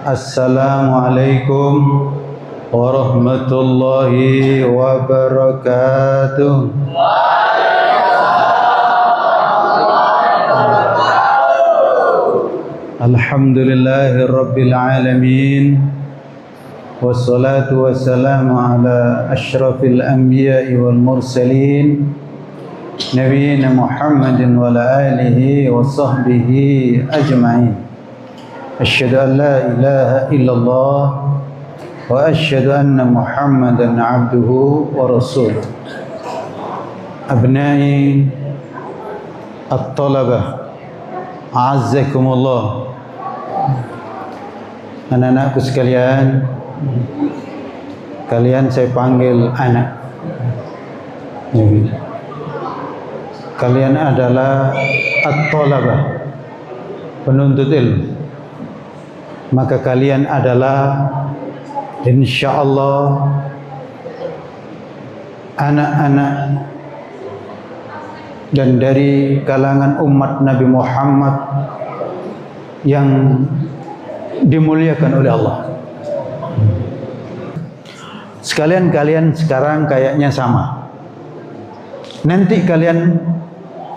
Assalamualaikum warahmatullahi wabarakatuh. Alhamdulillahi rabbil alamin. Wassalatu wassalamu ala asyrafil anbiya'i wal mursalin Nabiyyina Muhammadin wa ala alihi wa sahbihi ajma'in. Asyhadu an la ilaha illallah wa asyhadu anna Muhammadan abduhu wa rasuluh. Abnai at-talabah, a'azzakumullah. Anak-anakku sekalian, kalian saya panggil anak. Kalian adalah at-talabah, penuntut ilmu. Maka kalian adalah insyaallah anak-anak dan dari kalangan umat Nabi Muhammad yang dimuliakan oleh Allah. Sekalian kalian sekarang kayaknya sama. Nanti kalian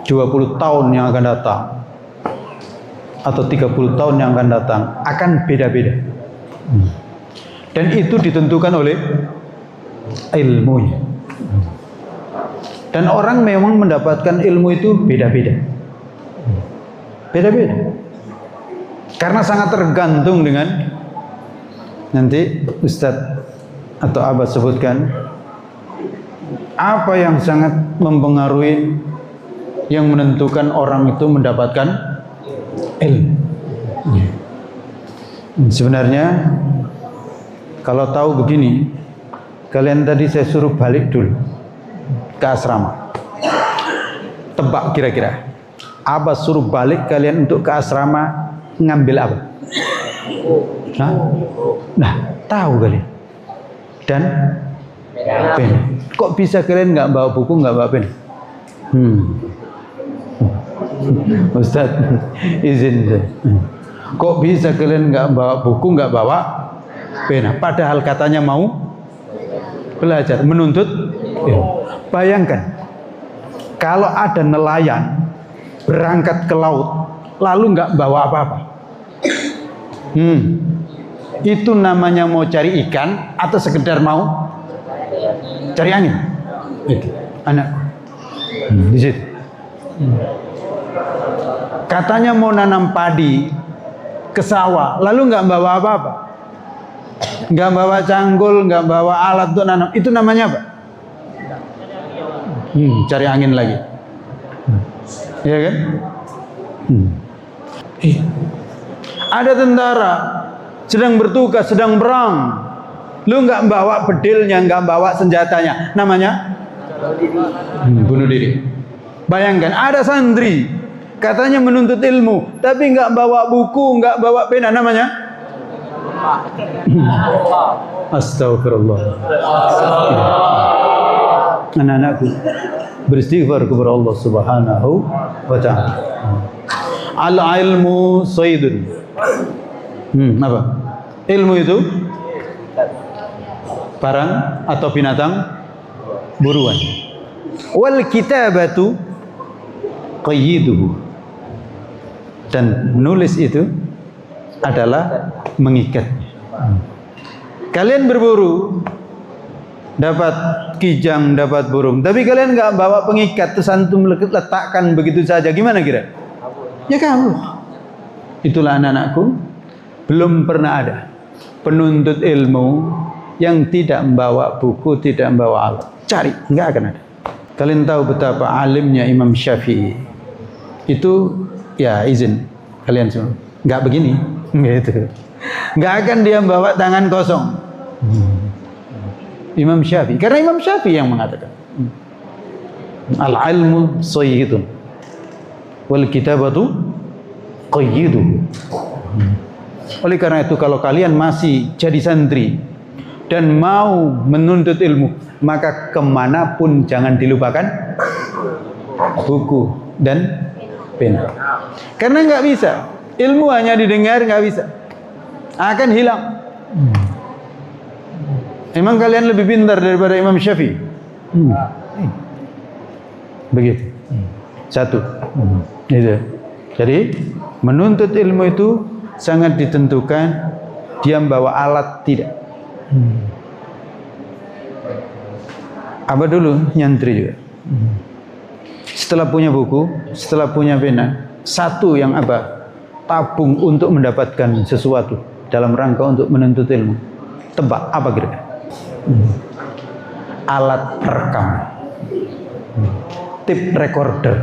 20 tahun yang akan datang atau 30 tahun yang akan datang akan beda-beda. Dan itu ditentukan oleh ilmunya. Dan orang memang mendapatkan ilmu itu beda-beda. Beda-beda. Karena sangat tergantung dengan, nanti Ustadz atau Abah sebutkan apa yang sangat mempengaruhi, yang menentukan orang itu mendapatkan ilmu. Sebenarnya kalau tahu begini, kalian tadi saya suruh balik dulu ke asrama. Tebak kira-kira Abah suruh balik kalian untuk ke asrama, ngambil apa? Hah? Nah, tahu kalian. Dan pen. Kok bisa kalian nggak bawa buku, nggak bawa pen? Ustaz, izin. Kok bisa kalian nggak bawa buku, nggak bawa pena? Padahal katanya mau belajar, menuntut ilmu. Bayangkan, kalau ada nelayan berangkat ke laut, lalu nggak bawa apa-apa. Itu namanya mau cari ikan atau sekedar mau cari angin? Itu anak di situ. Katanya mau nanam padi ke sawah, lalu nggak bawa apa-apa, nggak bawa cangkul, nggak bawa alat untuk nanam. Itu namanya apa? Cari angin lagi, ya kan? Ada tentara sedang bertugas, sedang perang, lu nggak bawa bedilnya, nggak bawa senjatanya, namanya bunuh diri. Bayangkan ada santri katanya menuntut ilmu, tapi nggak bawa buku, nggak bawa pena, namanya astagfirullah. Anak-anakku, beristighfar kepada Allah Subhanahu wa ta'ala. Al-ilmu saydun. Apa? Ilmu itu barang atau binatang buruan. Wal kitabatu qayyiduhu. Dan menulis itu adalah mengikat. Kalian berburu, dapat kijang, dapat burung, tapi kalian nggak bawa pengikat, terus antum letakkan begitu saja, gimana kira? Ya kamu. Itulah anak-anakku, belum pernah ada penuntut ilmu yang tidak membawa buku, tidak membawa alat. Cari, nggak akan ada. Kalian tahu betapa alimnya Imam Syafi'i. Itu ya izin kalian semua. Nggak begini, gitu. Nggak akan dia membawa tangan kosong. Imam Syafi'i, karena Imam Syafi'i yang mengatakan al-ilmu sayyidun wal kitabatu qayyiduhu. Oleh karena itu, kalau kalian masih jadi santri dan mau menuntut ilmu, maka kemanapun jangan dilupakan buku dan pena. Karena nggak bisa, ilmu hanya didengar nggak bisa. akan hilang. Emang kalian lebih pintar daripada Imam Syafi'i? Begitu. Satu. Itu. Jadi menuntut ilmu itu sangat ditentukan dia membawa alat tidak. Apa dulu nyantri juga. Setelah punya buku, setelah punya pena, satu yang apa? Tabung untuk mendapatkan sesuatu dalam rangka untuk menuntut ilmu. Tebak apa kira-kira? Alat rekam. Tape recorder.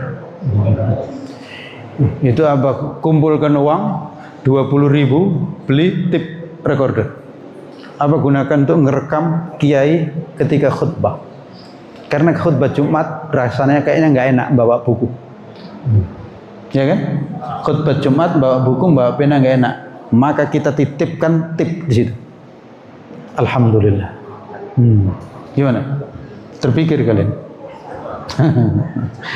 Itu apa? Kumpulkan uang 20.000 beli tape recorder. Apa gunakan untuk ngerekam kiai ketika khutbah? Karena khutbah Jumat rasanya kayaknya nggak enak bawa buku, ya kan? Khutbah Jumat bawa buku, bawa pena nggak enak. Maka kita titipkan tip di situ. Alhamdulillah. Gimana? Terpikir kalian?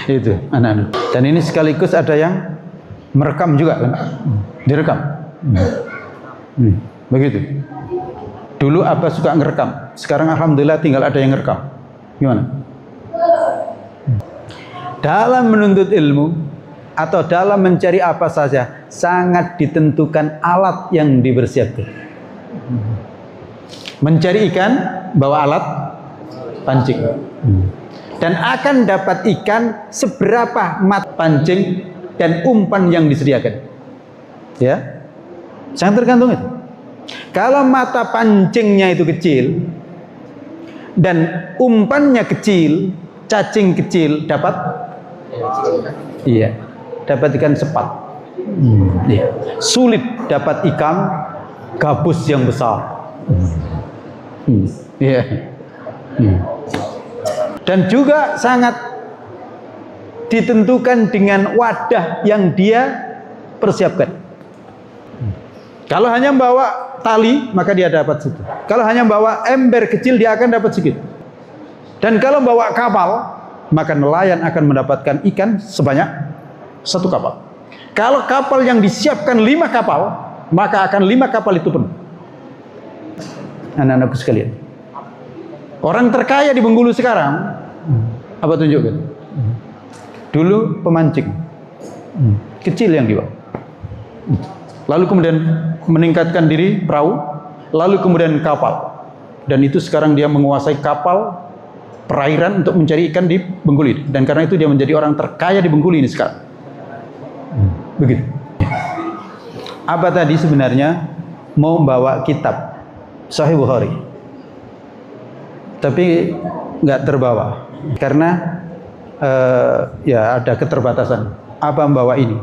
Itu anak-anak. Dan ini sekaligus ada yang merekam juga kan? Direkam. Begitu. Dulu apa suka ngerekam? Sekarang alhamdulillah tinggal ada yang ngerekam. Gimana? Dalam menuntut ilmu atau dalam mencari apa saja sangat ditentukan alat yang dipersiapkan. Mencari ikan bawa alat pancing. Dan akan dapat ikan seberapa mat pancing dan umpan yang disediakan. Ya. Sangat tergantung itu. Kalau mata pancingnya itu kecil dan umpannya kecil, cacing kecil, dapat iya, dapat ikan sepat. Iya. Sulit dapat ikan gabus yang besar. Iya. Dan juga sangat ditentukan dengan wadah yang dia persiapkan. Kalau hanya bawa tali, maka dia dapat situ. Kalau hanya bawa ember kecil, dia akan dapat sedikit. Dan kalau bawa kapal, maka nelayan akan mendapatkan ikan sebanyak 1 kapal. Kalau kapal yang disiapkan 5 kapal, maka akan 5 kapal itu penuh. Anak-anakku sekalian, orang terkaya di Bengkulu sekarang, apa tunjukkan? Dulu pemancing, kecil yang dibawa. Lalu kemudian meningkatkan diri perahu, lalu kemudian kapal. Dan itu sekarang dia menguasai kapal perairan untuk mencari ikan di Bengkulu. Dan karena itu dia menjadi orang terkaya di Bengkulu ini sekarang. Begitu. Apa tadi sebenarnya? Mau bawa kitab Sahih Bukhari, tapi nggak terbawa karena ya ada keterbatasan. Apa membawa ini?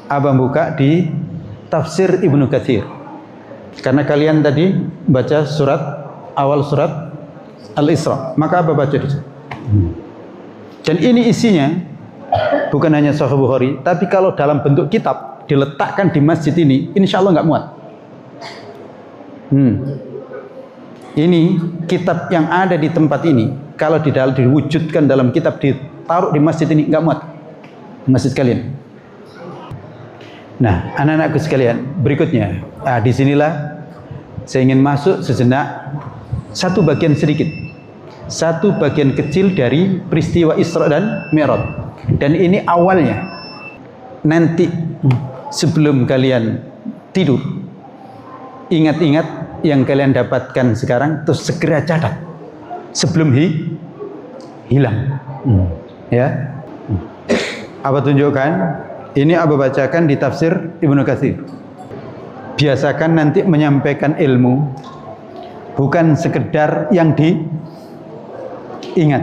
Abang buka di Tafsir Ibnu Katsir. Karena kalian tadi baca awal surat Al-Isra, maka apa baca di situ? Dan ini isinya bukan hanya Sahih Bukhari, tapi kalau dalam bentuk kitab diletakkan di masjid ini, insya Allah nggak muat. Ini kitab yang ada di tempat ini, kalau diwujudkan dalam kitab ditaruh di masjid ini nggak muat. Masjid kalian. Nah, anak-anakku sekalian, berikutnya, disinilah saya ingin masuk sejenak satu bagian sedikit, satu bagian kecil dari peristiwa Isra dan Mi'raj. Dan ini awalnya. Nanti sebelum kalian tidur, ingat-ingat yang kalian dapatkan sekarang, terus segera catat sebelum hilang. Ya. Apa tunjukkan? Ini Abu bacakan di Tafsir Ibnu Katsir. Biasakan nanti menyampaikan ilmu bukan sekedar yang diingat,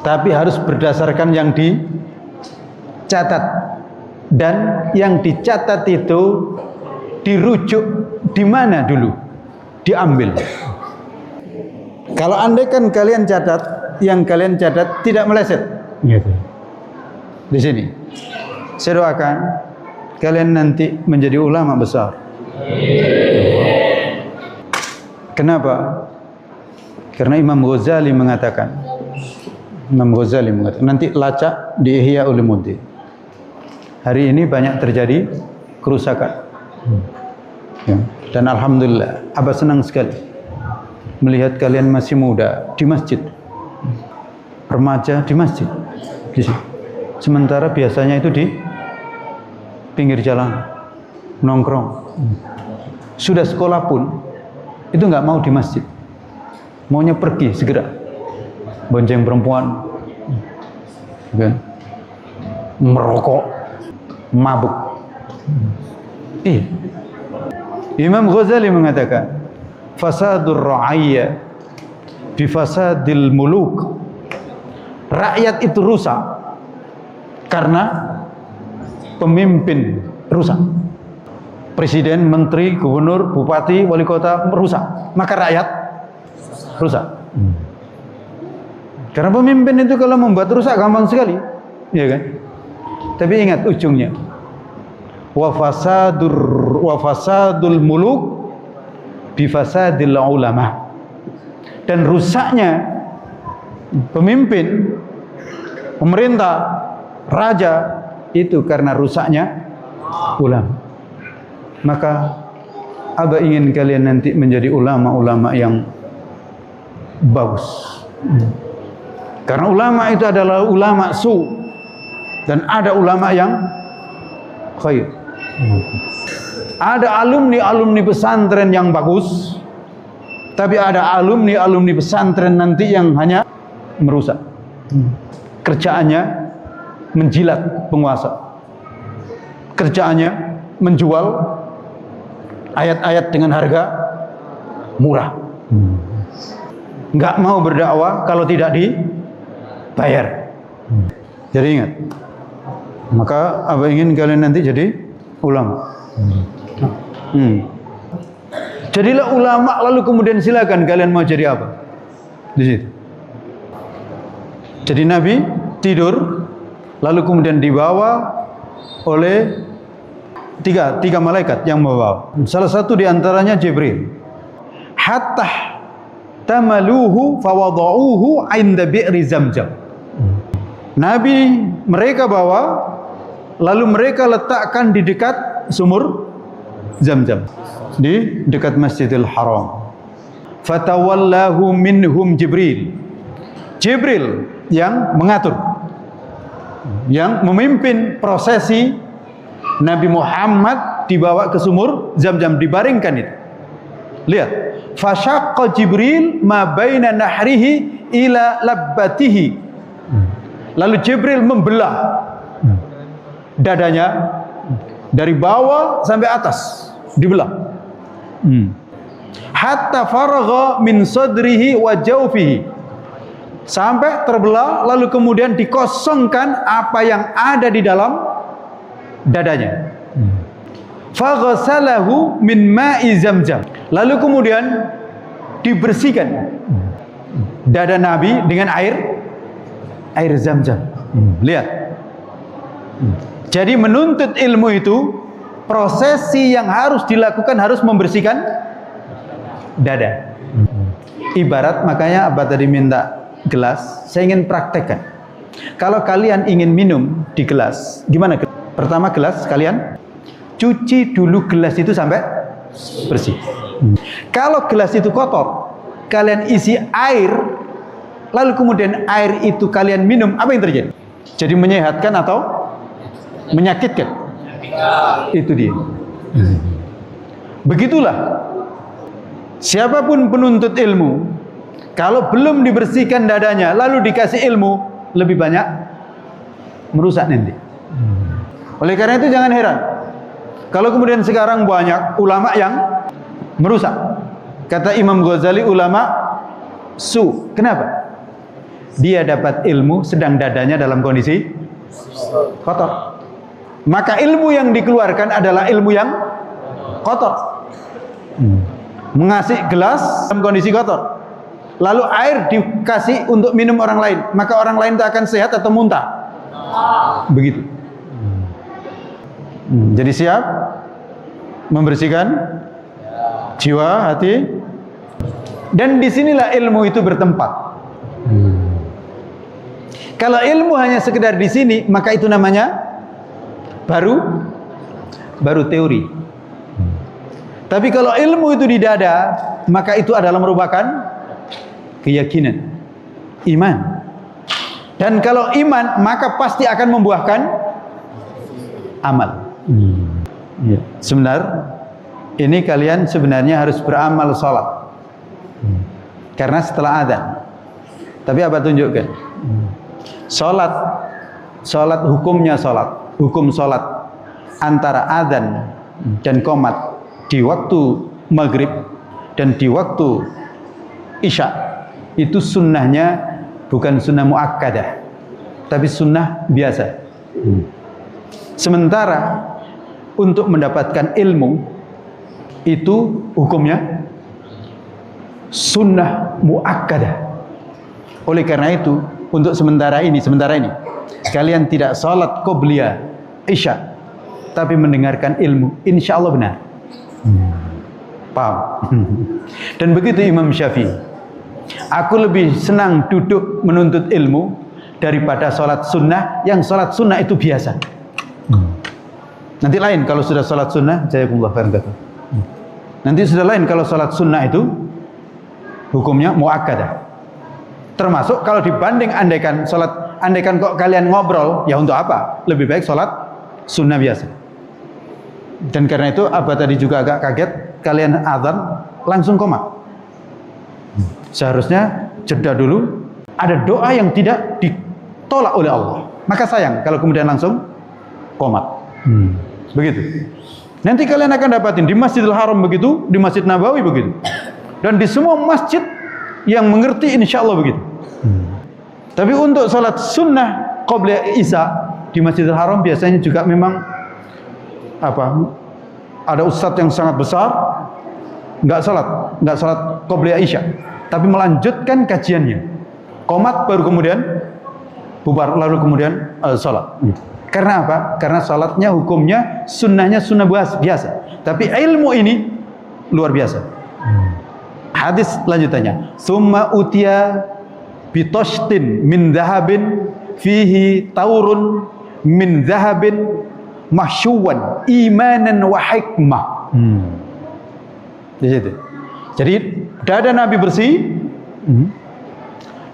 tapi harus berdasarkan yang dicatat, dan yang dicatat itu dirujuk di mana dulu diambil. Kalau andaikan kalian catat, yang kalian catat tidak meleset. Di sini saya doakan kalian nanti menjadi ulama besar. Kenapa? Karena Imam Ghazali mengatakan nanti lacak di Ihya Ulumuddin. Hari ini banyak terjadi kerusakan. Ya. Dan alhamdulillah, Abah senang sekali melihat kalian masih muda di masjid, remaja di masjid. Sementara biasanya itu di pinggir jalan, nongkrong. Sudah sekolah pun itu nggak mau di masjid, maunya pergi segera, bonceng perempuan, kan? Merokok, mabuk. Iya. Imam Ghazali mengatakan, fasadur ra'iyya bi fasadil muluk. Rakyat itu rusak karena pemimpin rusak. Presiden, menteri, gubernur, bupati, wali kota rusak, maka rakyat rusak. Karena pemimpin itu kalau membuat rusak gampang sekali, ya kan? Tapi ingat ujungnya, wa fasadul muluk bi fasadil ulama. Dan rusaknya pemimpin, pemerintah, raja itu karena rusaknya ulama. Maka Abah ingin kalian nanti menjadi ulama-ulama yang bagus. Karena ulama itu adalah ulama su, dan ada ulama yang khair. Ada alumni pesantren yang bagus, tapi ada alumni pesantren nanti yang hanya merusak. Kerjaannya menjilat penguasa, kerjaannya menjual ayat-ayat dengan harga murah. Nggak mau berdakwah kalau tidak dibayar. Jadi ingat, maka Abah ingin kalian nanti jadi ulama. Jadilah ulama, lalu kemudian silakan kalian mau jadi apa di situ. Jadi Nabi tidur, lalu kemudian dibawa oleh tiga malaikat yang membawa. Salah satu diantaranya Jibril. Hatta tamaluhu fawadauhu inda bi'ri Zamzam. Nabi mereka bawa, lalu mereka letakkan di dekat sumur Zamzam, di dekat Masjidil Haram. Fatawallahu minhum Jibril. Jibril yang mengatur, yang memimpin prosesi Nabi Muhammad dibawa ke sumur Zamzam, dibaringkan itu. Lihat, fasyaqqa Jibril ma baina nahrihi ila labbatihi. Lalu Jibril membelah dadanya dari bawah sampai atas, dibelah. Hatta faragha min sadrihi wa jawfihi. Sampai terbelah, lalu kemudian dikosongkan apa yang ada di dalam dadanya. Faghsalahu min ma'i Zamzam. Lalu kemudian dibersihkan dada Nabi dengan air Zamzam. Lihat. Jadi menuntut ilmu itu prosesi yang harus dilakukan, harus membersihkan dada. Ibarat, makanya Abah tadi minta gelas, saya ingin praktekkan. Kalau kalian ingin minum di gelas, gimana? Pertama gelas kalian cuci dulu gelas itu sampai bersih. Kalau gelas itu kotor, kalian isi air, lalu kemudian air itu kalian minum, apa yang terjadi? Jadi menyehatkan atau menyakitkan? Itu dia. Begitulah siapapun penuntut ilmu, kalau belum dibersihkan dadanya lalu dikasih ilmu, lebih banyak merusak nanti. Oleh karena itu jangan heran kalau kemudian sekarang banyak ulama yang merusak. Kata Imam Ghazali, ulama su. Kenapa? Dia dapat ilmu sedang dadanya dalam kondisi kotor. Maka ilmu yang dikeluarkan adalah ilmu yang kotor. Mengasih gelas dalam kondisi kotor, lalu air dikasih untuk minum orang lain, maka orang lain itu akan sehat atau muntah? Begitu. Jadi siap membersihkan jiwa, hati, dan disinilah ilmu itu bertempat. Kalau ilmu hanya sekedar di sini, maka itu namanya baru teori. Tapi kalau ilmu itu di dada, maka itu adalah merupakan keyakinan, iman. Dan kalau iman, maka pasti akan membuahkan amal. Sebenarnya ini kalian sebenarnya harus beramal sholat, karena setelah adzan. Tapi apa tunjukkan? Sholat hukumnya sholat, hukum sholat antara adzan dan qomat di waktu maghrib dan di waktu isya itu sunnahnya bukan sunnah muakkadah, tapi sunnah biasa. Sementara untuk mendapatkan ilmu itu hukumnya sunnah muakkadah. Oleh karena itu, untuk sementara ini kalian tidak salat qobliyah isya, tapi mendengarkan ilmu, insya Allah benar. Paham? Dan begitu Imam Syafi'i. Aku lebih senang duduk menuntut ilmu daripada salat sunnah, yang salat sunnah itu biasa. Nanti lain kalau sudah salat sunnah, jazakumullah khairan kata. Nanti sudah lain kalau salat sunnah itu hukumnya muakkadah. Termasuk kalau dibanding andaikan kok kalian ngobrol, ya untuk apa? Lebih baik salat sunnah biasa. Dan karena itu Abah tadi juga agak kaget, kalian azan langsung qomat. Seharusnya jeda dulu, ada doa yang tidak ditolak oleh Allah. Maka sayang kalau kemudian langsung qomat. Begitu. Nanti kalian akan dapatin di Masjidil Haram begitu, di Masjid Nabawi begitu. Dan di semua masjid yang mengerti insya Allah begitu. Tapi untuk salat sunnah qobliyah isya di Masjidil Haram biasanya juga memang ada ustadz yang sangat besar nggak salat qobliyah isya, tapi melanjutkan kajiannya. Qomat baru kemudian bubar, lalu kemudian salat. Karena apa? Karena salatnya hukumnya sunnahnya sunnah biasa, tapi ilmu ini luar biasa. Hadis lanjutannya, summa utiya bitoshtin min dhahabin fihi taurun min dhahabin mahsyuwan imanan wa hikmah. Di situ. Jadi dada Nabi bersih,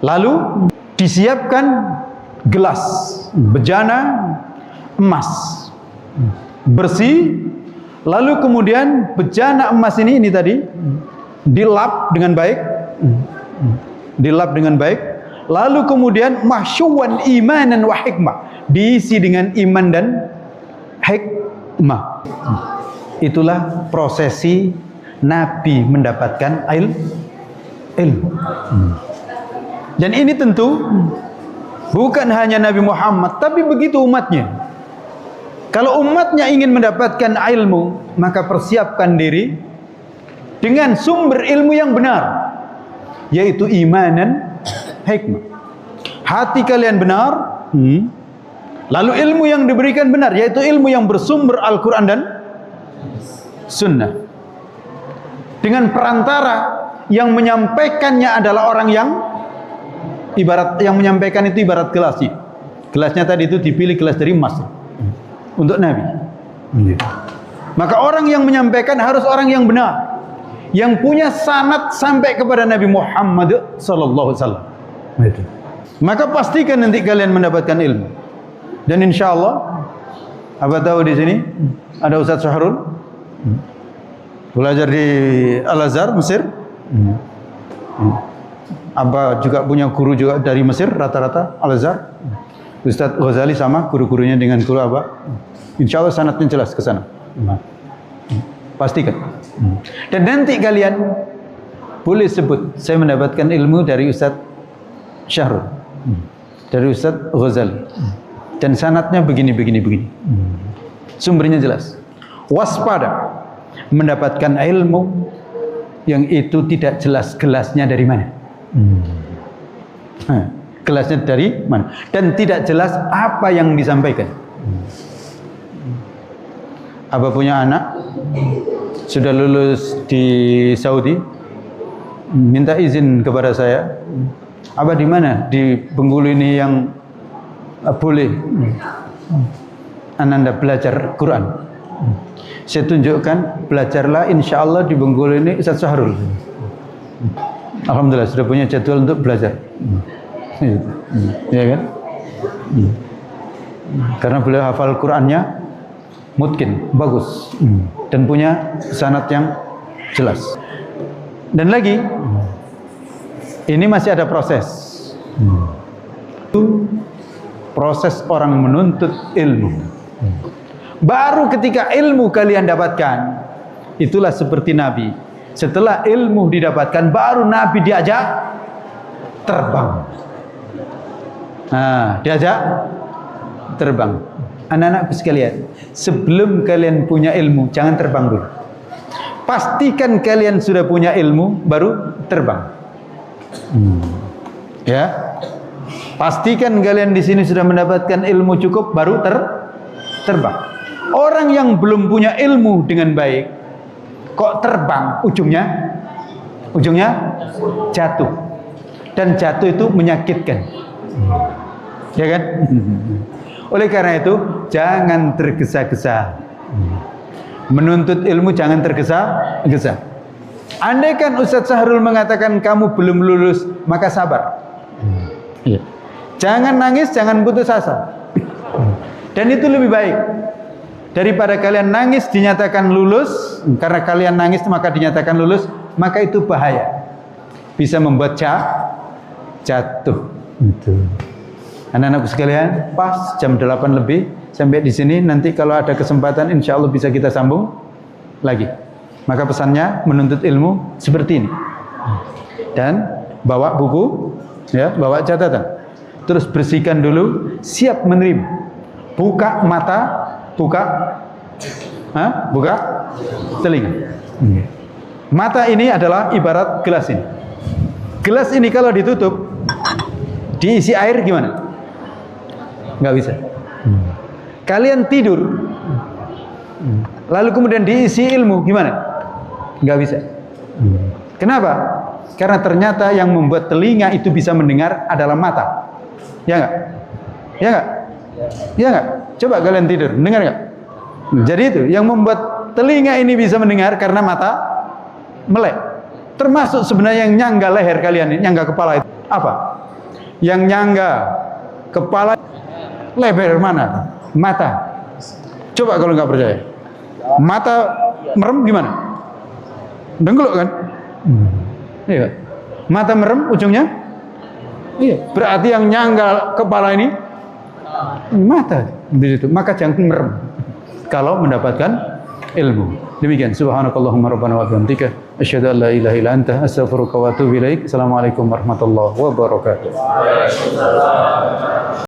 lalu disiapkan gelas bejana emas bersih, lalu kemudian bejana emas ini tadi dilap dengan baik, lalu kemudian mahsyuwan imanan wa hikmah, diisi dengan iman dan hikmah. Itulah prosesi Nabi mendapatkan ilmu. Dan ini tentu bukan hanya Nabi Muhammad, tapi begitu umatnya. Kalau umatnya ingin mendapatkan ilmu, maka persiapkan diri dengan sumber ilmu yang benar, yaitu iman dan hikmah. Hati kalian benar, lalu ilmu yang diberikan benar, yaitu ilmu yang bersumber Al-Quran dan Sunnah. Dengan perantara yang menyampaikannya adalah orang yang menyampaikan itu ibarat gelasnya. Gelasnya tadi itu dipilih gelas dari emas untuk Nabi. Maka orang yang menyampaikan harus orang yang benar, yang punya sanad sampai kepada Nabi Muhammad sallallahu alaihi wasallam. Maka pastikan nanti kalian mendapatkan ilmu. Dan insya Allah, apa tahu di sini ada Ustaz Syahrul, belajar di Al-Azhar Mesir. Abah juga punya guru juga dari Mesir, rata-rata Al-Azhar. Ustaz Ghazali sama guru-gurunya dengan guru Abah. Insya Allah sanadnya jelas ke sana. Pastikan. Dan nanti kalian boleh sebut, saya mendapatkan ilmu dari Ustaz Syahrul, dari Ustaz Ghazali, dan sanadnya begini. Sumbernya jelas. Waspada mendapatkan ilmu yang itu tidak jelas gelasnya dari mana. Gelasnya dari mana, dan tidak jelas apa yang disampaikan. Abah punya anak sudah lulus di Saudi, minta izin kepada saya, Abah di mana di Bengkulu ini yang boleh Ananda belajar Quran. Saya tunjukkan, belajarlah insya Allah di Bengkulu ini Ustaz Syahrul. Alhamdulillah sudah punya jadwal untuk belajar. Ya kan? Karena beliau hafal Qur'annya mungkin bagus dan punya sanad yang jelas. Dan lagi ini masih ada proses. Itu proses orang menuntut ilmu. Baru ketika ilmu kalian dapatkan, itulah seperti Nabi. Setelah ilmu didapatkan, baru Nabi diajak terbang. Nah, diajak terbang. Anak-anakku sekalian, sebelum kalian punya ilmu, jangan terbang dulu. Pastikan kalian sudah punya ilmu, baru terbang. Ya, pastikan kalian di sini sudah mendapatkan ilmu cukup, baru terbang. Orang yang belum punya ilmu dengan baik, kok terbang, ujungnya jatuh. Dan jatuh itu menyakitkan. Ya kan? Oleh karena itu, jangan tergesa-gesa. Menuntut ilmu jangan tergesa-gesa. Andaikan Ustaz Syahrul mengatakan kamu belum lulus, maka sabar. Jangan nangis, jangan putus asa. Dan itu lebih baik daripada kalian nangis dinyatakan lulus. Karena kalian nangis maka dinyatakan lulus, maka itu bahaya. Bisa membuat jatuh. Anak-anakku sekalian, pas jam 8 lebih sampai di sini. Nanti kalau ada kesempatan insya Allah bisa kita sambung lagi. Maka pesannya menuntut ilmu seperti ini. Dan bawa buku, ya, bawa catatan. Terus bersihkan dulu, siap menerima. Buka mata, buka telinga. Mata ini adalah ibarat gelas ini. Gelas ini kalau ditutup, diisi air gimana? Nggak bisa. Kalian tidur, lalu kemudian diisi ilmu, gimana? Nggak bisa. Kenapa? Karena ternyata yang membuat telinga itu bisa mendengar adalah mata. Ya nggak? Ya nggak? Ya nggak? Coba kalian tidur, dengar nggak? Jadi itu yang membuat telinga ini bisa mendengar karena mata melek. Termasuk sebenarnya yang nyangga leher kalian, nyangga kepala itu apa? Yang nyangga kepala leher mana? Mata. Coba kalau nggak percaya. Mata merem gimana? Dengkluk kan? Iya. Mata merem ujungnya? Iya. Berarti yang nyangga kepala ini mata. Di situ. Maka jangan merem kalau mendapatkan ilmu. Demikian. Subhanakallahumma rabbana wa bihamdika asyhadu an la ilaha illa anta astaghfiruka wa atubu ilaik. Assalamualaikum warahmatullahi wabarakatuh.